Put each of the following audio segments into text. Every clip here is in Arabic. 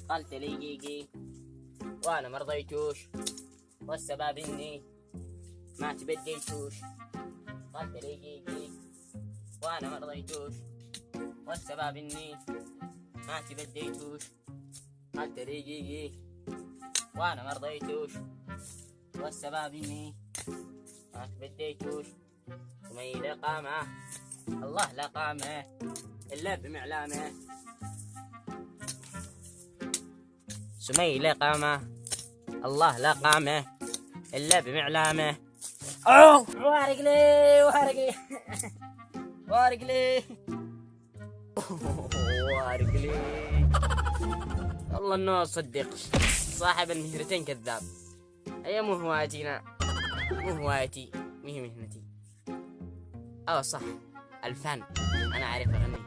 قالت لي جيجي وانا ما رضيتوش، والسبب اني ما تبديتوش. قالت لي جيجي وانا ما رضيتوش، والسبب اني ما تبديتوش. قالت لي جيجي وانا ما رضيتوش، والسبب اني ما تبديتوش. سمية لقامة الله لقامة إلا بمعلامة. سمية لقامة الله لقامة إلا بمعلامة. أوه وارق لي وارق لي وارق لي وارق لي. والله إنه صدق صاحب المهنتين كذاب. هي مو هوايتنا، مو هوايتي، مهي مهنتي. صح، الفن أنا أعرف أغني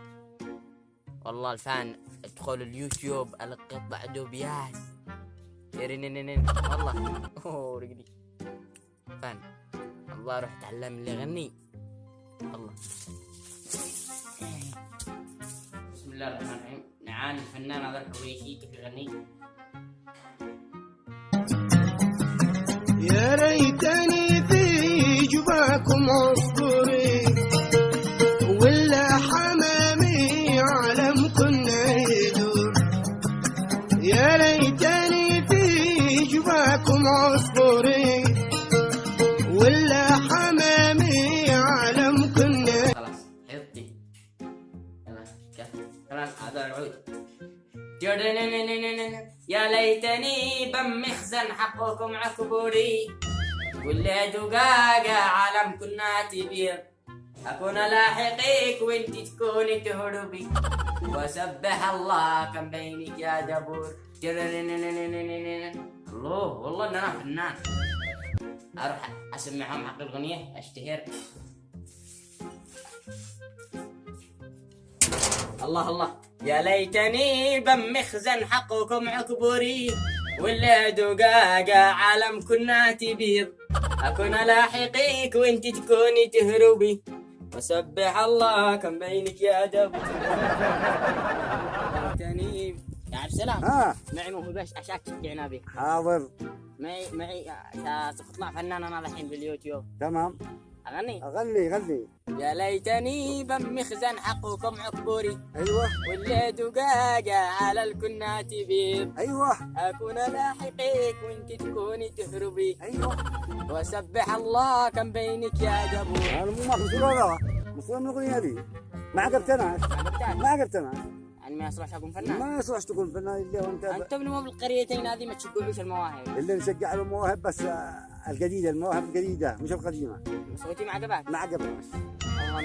والله. الفن ادخل اليوتيوب القطع دوبيات يرنننن والله. رقدي فن الله. روح تعلم اللي أغني الله. بسم الله الرحمن الرحيم. نعاني الفنان هذا الحويشي كيف يغني. يا ليتني في جباكم عصفوري ولا حمامي علم كنا يدور. يا ليتني في جباكم عصفوري ولا حمامي علم كنا. خلاص حطي خلاص هذا العود. يا ليتني بمخزن حقكم عكبوري ولا دقاقة عالم كنا تبير. أكون لاحقيك وانت تكوني تهربي وسبح الله كم بينك يا دبور. الله والله إن أنا فنان. أروح أسمعهم حق الأغنية أشتهر. الله الله. يا ليتني بمخزن حقكم عكبوري ولا دقاقة عالم كنا تبيض. أكون لاحقيك وانت تكوني تهربي وسبح الله كم بينك يا دب. ليتني يا عبد السلام معي موهبة أشاك تشجعنا به. حاضر. معي سأطلع فنان أنا الحين باليوتيوب. تمام. أغني. غني. يا ليتني بمخزن حقكم عكبوري. ايوه. ولا دقاقة على الكنا تبيض. ايوه. أكون لاحقيك وانت تكوني تهربي. ايوه. وسبح الله كم بينك يا دبور. انا مو ماخذ صورة مصور من الاغنية دي. ما عجبتناش. ما عجبتناش. يعني ما يصلحش أكون فنان. ما يصلح تكون فنان اللي وانت. أنتم من بالقريتين هذه ما تشجعوش المواهب. اللي نشجع المواهب بس الجديدة، المواهب الجديدة مش القديمة. صوتي ما عجبك. ما عجبناش. الله